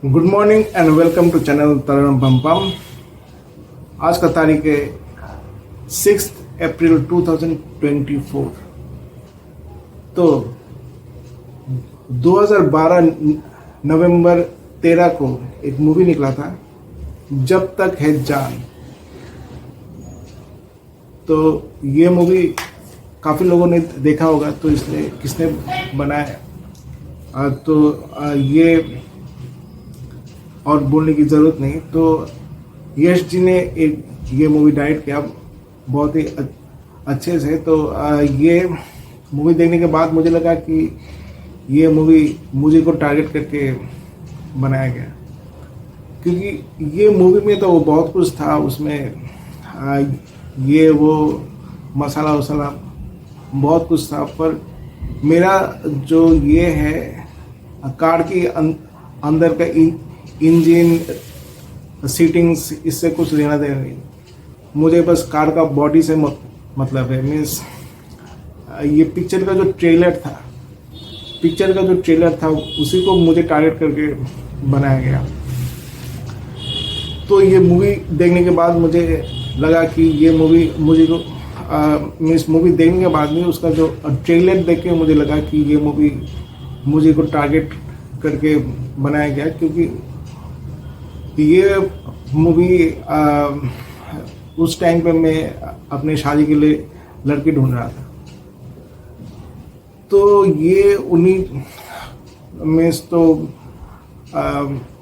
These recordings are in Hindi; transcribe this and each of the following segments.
Good morning and welcome to channel तरन पम पम। आज का तारीख है 6 अप्रैल 2024। तो 2012 नवंबर 13 को एक मूवी निकला था, जब तक है जान। तो ये मूवी काफ़ी लोगों ने देखा होगा, तो इसलिए किसने बनाया ये और बोलने की ज़रूरत नहीं। तो यश जी ने एक ये मूवी डायरेक्ट किया बहुत ही अच्छे से। तो ये मूवी देखने के बाद मुझे लगा कि ये मूवी मुझे को टारगेट करके बनाया गया, क्योंकि ये मूवी में तो बहुत कुछ था उसमें। ये वो मसाला वसाला बहुत कुछ था, पर मेरा जो ये है कार की अंदर का इंजन सीटिंग्स, इससे कुछ लेना देना नहीं। मुझे बस कार का बॉडी से मतलब है। मीन्स ये पिक्चर का जो ट्रेलर था उसी को मुझे टारगेट करके बनाया गया। तो ये मूवी देखने के बाद मुझे लगा कि ये मूवी मुझे को मीन्स मूवी देखने के बाद नहीं, उसका जो ट्रेलर देख के मुझे लगा कि ये मूवी मुझे को टारगेट करके बनाया गया, क्योंकि ये मूवी उस टाइम पे मैं अपने शादी के लिए लड़की ढूंढ रहा था। तो ये उन्हीं में तो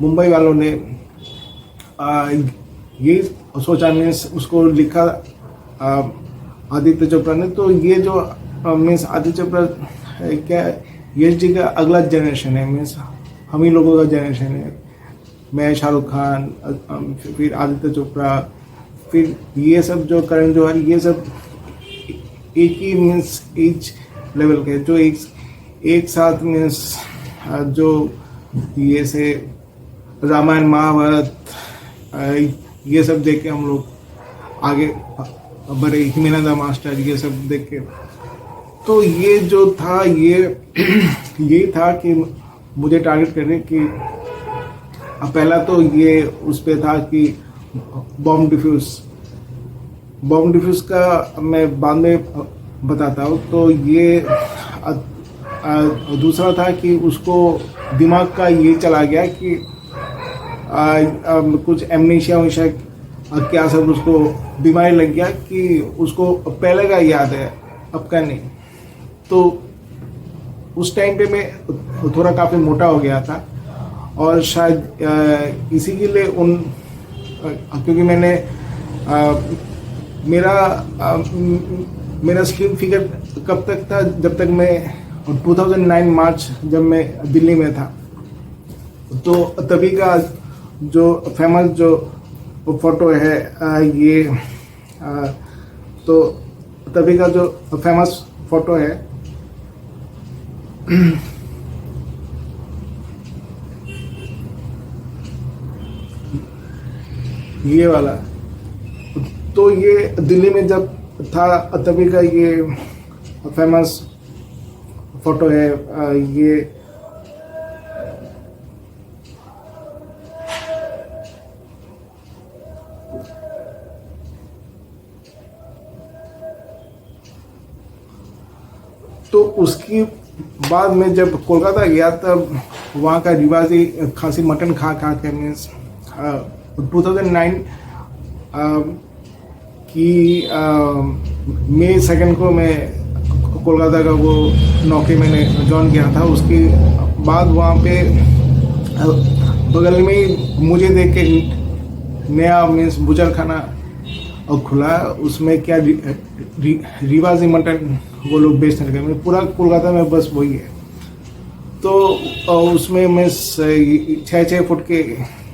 मुंबई वालों ने ये सोचा, मीन्स उसको लिखा आदित्य चोपड़ा ने। तो ये जो मीन्स आदित्य चोपड़ा क्या यश जी का अगला जनरेशन है, मीन्स हम ही लोगों का जनरेशन है। मैं, शाहरुख खान, फिर आदित्य चोपड़ा, फिर ये सब जो करण जौहर, ये सब एक ही मीन्स एज लेवल के, जो एक साथ मीन्स जो ये से रामायण महाभारत ये सब देख के हम लोग आगे बढ़े, हिमेनंदा मास्टर ये सब देख के। तो ये जो था ये था कि मुझे टारगेट करने की। पहला तो ये उस पे था कि बॉम्ब डिफ्यूज का मैं बाद में बताता हूँ। तो ये दूसरा था कि उसको दिमाग का ये चला गया कि कुछ एमनेशिया वैशा क्या सब उसको बीमारी लग गया कि उसको पहले का याद है, अब का नहीं। तो उस टाइम पे मैं थोड़ा काफ़ी मोटा हो गया था, और शायद इसी के लिए क्योंकि मैंने मेरा स्लिम फिगर कब तक था, जब तक मैं 2009 मार्च जब मैं दिल्ली में था। तो तभी का जो फेमस जो फोटो है ये तो तभी का जो फेमस फोटो है ये वाला। तो ये दिल्ली में जब था तभी का ये फेमस फोटो है। ये तो उसकी बाद में जब कोलकाता गया, तब वहाँ का रिवाजी खासी मटन खा के मीन्स 2009 की मई 2 को मैं कोलकाता का वो नौकरी मैंने ज्वाइन किया था। उसके बाद वहाँ पे बगल में ही मुझे देख के नया मीन्स बुचर खाना खुला। उसमें क्या रिवाजी मटन वो लोग बेचने लगे। पूरा कोलकाता में बस वही है। तो उसमें मैं 6 फुट के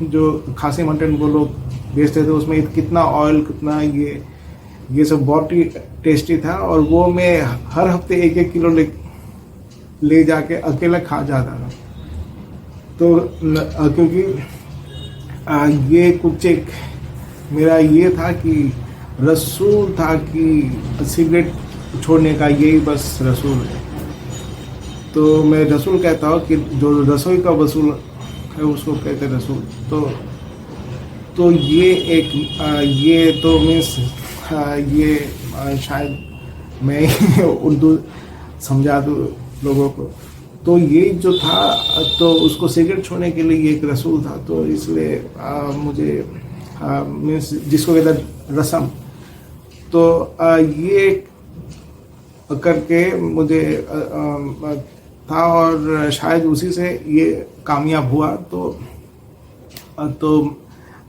जो खासी मटन वो लोग बेचते थे, उसमें कितना ऑयल, कितना ये सब बहुत ही टेस्टी था। और वो मैं हर हफ्ते 1-1 किलो ले जाके अकेला खा जाता था। तो क्योंकि ये कुछ एक मेरा ये था कि रसूल था कि सिगरेट छोड़ने का, यही बस रसूल है। तो मैं रसूल कहता हूँ कि जो रसोई का वसूल है उसको कहते रसूल। तो ये एक ये तो मीन्स ये शायद मैं उर्दू समझा दूँ लोगों को। तो ये जो था तो उसको सिगरेट छोड़ने के लिए ये एक रसूल था, तो इसलिए मुझे मीन्स जिसको कहते हैं रस्म, तो ये करके मुझे था और शायद उसी से ये कामयाब हुआ। तो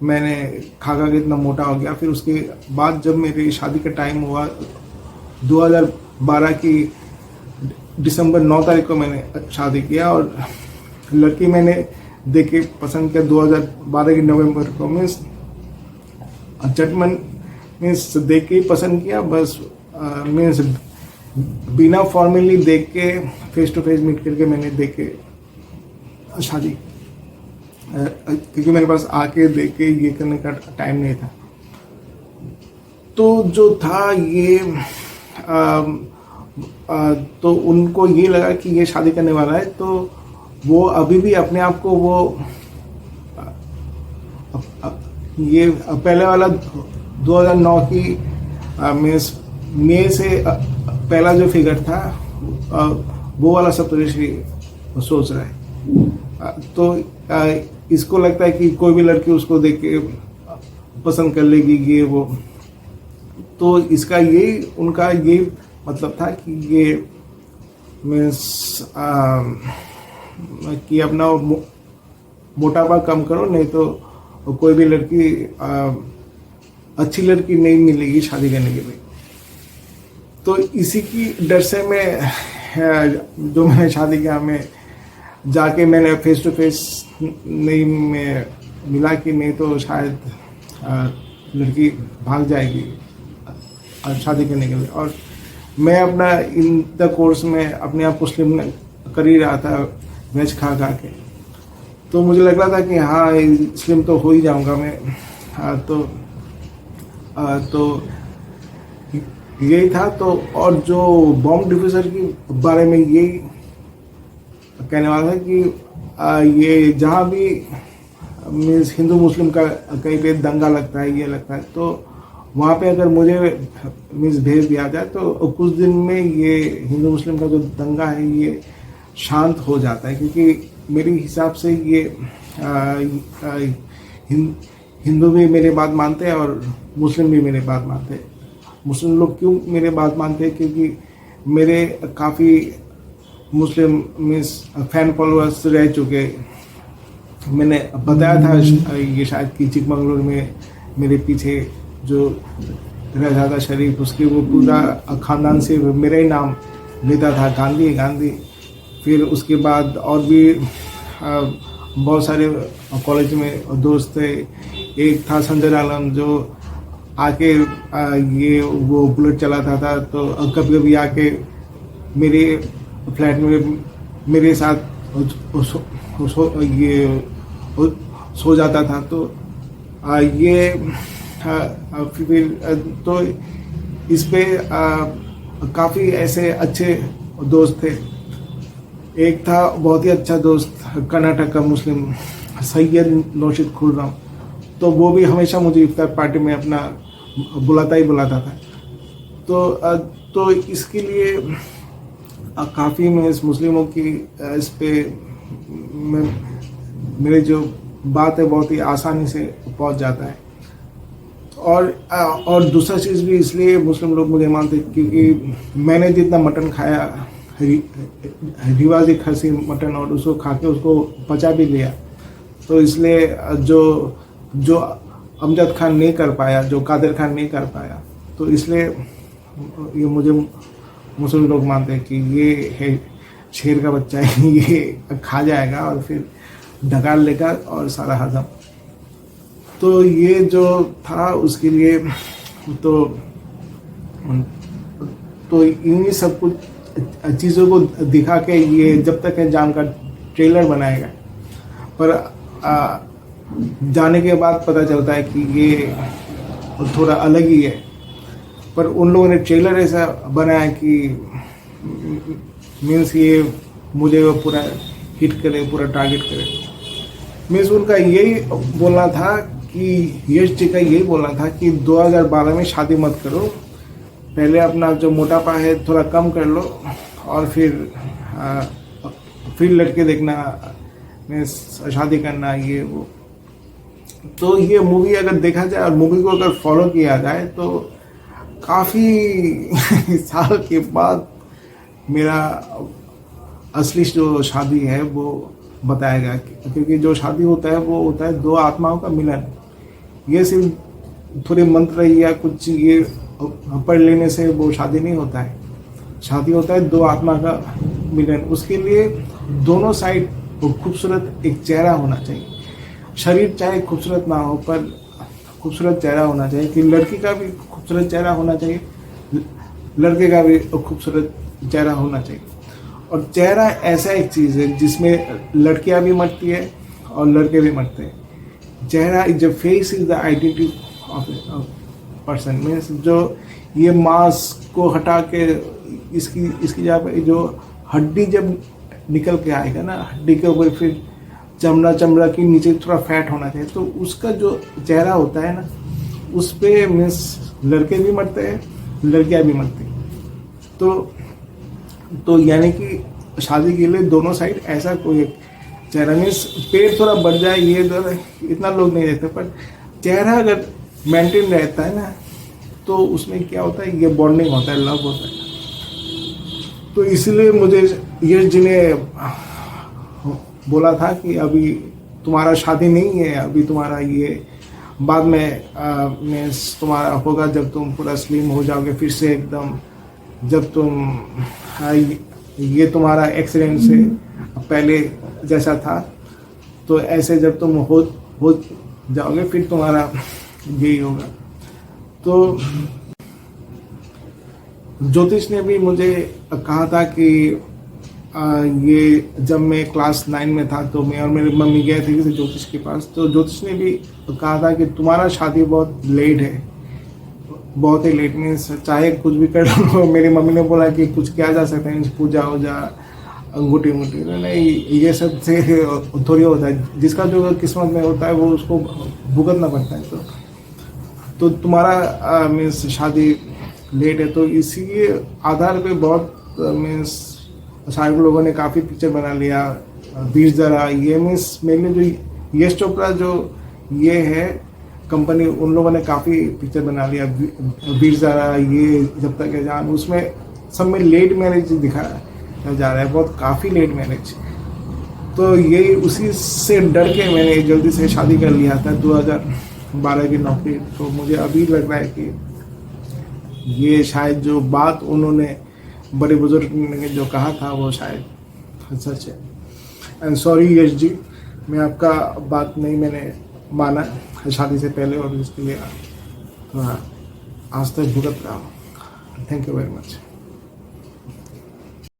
मैंने खा के इतना मोटा हो गया। फिर उसके बाद जब मेरी शादी का टाइम हुआ 2012 की दिसंबर 9 तारीख को मैंने शादी किया, और लड़की मैंने देख के पसंद किया 2012 की नवंबर को। मीन्स जजमेंट मीन्स देख के ही पसंद किया, बस मीन्स बिना फॉर्मली देख के फेस टू फेस मीट करके मैंने देख के शादी, क्योंकि मेरे पास आके देख के ये करने का टाइम नहीं था। तो जो था ये तो उनको ये लगा कि ये शादी करने वाला है, तो वो अभी भी अपने आप को वो ये पहले वाला 2009 की मीन्स मई से पहला जो फिगर था वो वाला सप्तऋषि सोच रहा है। तो इसको लगता है कि कोई भी लड़की उसको देख के पसंद कर लेगी ये वो। तो इसका ये उनका ये मतलब था कि ये मीन्स कि अपना मोटापा कम करो, नहीं तो कोई भी लड़की अच्छी लड़की नहीं मिलेगी शादी करने के लिए। तो इसी की डर से मैं जो मैंने शादी किया, मैं जाके मैंने फेस टू फेस नहीं मैं मिला कि नहीं तो शायद लड़की भाग जाएगी शादी करने के लिए। और मैं अपना इन द कोर्स में अपने आप को स्लिम कर ही रहा था वेज खा के। तो मुझे लग रहा था कि हाँ स्लिम तो हो ही जाऊंगा मैं। तो यही था। तो और जो बॉम्ब डिफ्यूजर के बारे में यही कहने वाला था कि ये जहाँ भी मीन्स हिंदू मुस्लिम का कहीं पे दंगा लगता है, ये लगता है, तो वहाँ पे अगर मुझे मीन्स भेज दिया जाए तो कुछ दिन में ये हिंदू मुस्लिम का जो दंगा है ये शांत हो जाता है। क्योंकि मेरे हिसाब से ये हिंदू भी मेरे बात मानते हैं और मुस्लिम भी मेरे बात मानते हैं। मुस्लिम लोग क्यों मेरे बात मानते हैं? क्योंकि मेरे काफ़ी मुस्लिम मीन्स फैन फॉलोअर्स रह चुके। मैंने बताया था ये शायद कि चिकमंगलुर में मेरे पीछे जो रहता था शरीफ, उसके वो पूरा ख़ानदान से मेरा ही नाम लेता था, गांधी गांधी। फिर उसके बाद और भी बहुत सारे कॉलेज में दोस्त थे। एक था संजय आलम जो आके ये वो बुलेट चलाता था, तो कभी कभी आके मेरे फ्लैट में मेरे साथ सो जाता था। तो ये फिर तो इस पे काफ़ी ऐसे अच्छे दोस्त थे। एक था बहुत ही अच्छा दोस्त कर्नाटक का मुस्लिम सैयद नौशिद खुर्रम, तो वो भी हमेशा मुझे इफ्तार पार्टी में अपना बुलाता था। तो इसके लिए काफ़ी मैं इस मुस्लिमों की इस पे मेरे जो बात है बहुत ही आसानी से पहुंच जाता है। और दूसरा चीज़ भी इसलिए मुस्लिम लोग मुझे मानते क्योंकि मैंने जितना मटन खाया, रिवाजी खसी मटन, और उसको खा के उसको पचा भी लिया, तो इसलिए जो अमजद खान नहीं कर पाया, जो कादिर खान नहीं कर पाया, तो इसलिए ये मुझे मुस्लिम लोग मानते हैं कि ये है शेर का बच्चा है, ये खा जाएगा और फिर ढकाल लेगा और सारा हजम। तो ये जो था उसके लिए तो इन्हीं सब कुछ चीज़ों को दिखा के ये जब तक है जान का ट्रेलर बनाएगा, पर जाने के बाद पता चलता है कि ये थोड़ा अलग ही है। पर उन लोगों ने ट्रेलर ऐसा बनाया कि मीन्स ये मुझे वो पूरा हिट करे, पूरा टारगेट करे। मीन्स उनका यही बोलना था कि यश जी का यही बोलना था कि 2012 में शादी मत करो, पहले अपना जो मोटापा है थोड़ा कम कर लो और फिर लड़के देखना, मीन्स शादी करना, ये वो। तो ये मूवी अगर देखा जाए और मूवी को अगर फॉलो किया जाए तो काफ़ी साल के बाद मेरा असली जो शादी है वो बताया गया, क्योंकि जो शादी होता है वो होता है दो आत्माओं का मिलन। ये सिर्फ थोड़े मंत्र या कुछ ये पढ़ लेने से वो शादी नहीं होता है। शादी होता है दो आत्मा का मिलन। उसके लिए दोनों साइड खूबसूरत एक चेहरा होना चाहिए। शरीर चाहे खूबसूरत ना हो पर खूबसूरत चेहरा होना चाहिए, कि लड़की का भी खूबसूरत चेहरा होना चाहिए, लड़के का भी खूबसूरत चेहरा होना चाहिए। और चेहरा ऐसा एक चीज़ है जिसमें लड़कियां भी मरती है और लड़के भी मरते हैं। चेहरा is the face is the identity of person. Means जो ये मांस को हटा के इसकी जगह पे जो हड्डी जब निकल के आएगा ना, हड्डी के ऊपर फिर चमड़ा के नीचे थोड़ा फैट होना चाहिए, तो उसका जो चेहरा होता है ना उस पे मीन्स लड़के भी मरते हैं, लड़कियां भी मरती हैं। तो यानी कि शादी के लिए दोनों साइड ऐसा कोई एक चेहरा, मीन्स पेट थोड़ा बढ़ जाए ये इतना लोग नहीं देखते, पर चेहरा अगर मेंटेन रहता है ना तो उसमें क्या होता है, ये बॉन्डिंग होता है, लव होता है। तो इसलिए मुझे यश जी ने बोला था कि अभी तुम्हारा शादी नहीं है, अभी तुम्हारा ये बाद में तुम्हारा होगा जब तुम पूरा स्लिम हो जाओगे फिर से एकदम, जब तुम ये तुम्हारा एक्सीडेंट से पहले जैसा था, तो ऐसे जब तुम हो जाओगे फिर तुम्हारा यही होगा। तो ज्योतिष ने भी मुझे कहा था कि ये जब मैं क्लास 9 में था तो मैं और मेरी मम्मी गए थे किसी ज्योतिष के पास, तो ज्योतिष ने भी कहा था कि तुम्हारा शादी बहुत लेट है, बहुत ही लेट। मीन्स चाहे कुछ भी कर लो। मेरी मम्मी ने बोला कि कुछ किया जा सकता है, पूजा वूजा अंगूठी मुठी, नहीं ये सब से थोड़ी होता है, जिसका जो किस्मत में होता है वो उसको भुगतना पड़ता है। तो तुम्हारा मीन्स शादी लेट है। तो इसी आधार पे बहुत मीन्स सारे लोगों ने काफ़ी पिक्चर बना लिया, 20 जरा ये मीन्स मेनली जो यश चोपड़ा जो ये है कंपनी, उन लोगों ने काफ़ी पिक्चर बना लिया, 20 जरा ये जब तक है जान, उसमें सब में लेट मैरिज दिखाया जा रहा है, बहुत काफ़ी लेट मैरिज। तो यही उसी से डर के मैंने जल्दी से शादी कर लिया था 2012 की नौकरी। तो मुझे अभी लग रहा है कि ये शायद जो बात उन्होंने बड़े बुजुर्ग ने जो कहा था वो शायद सच है। एंड सॉरी यश जी, मैं आपका बात नहीं मैंने माना शादी से पहले और इसके लिए थोड़ा आज तक भुगत रहा हूँ। Thank you very much.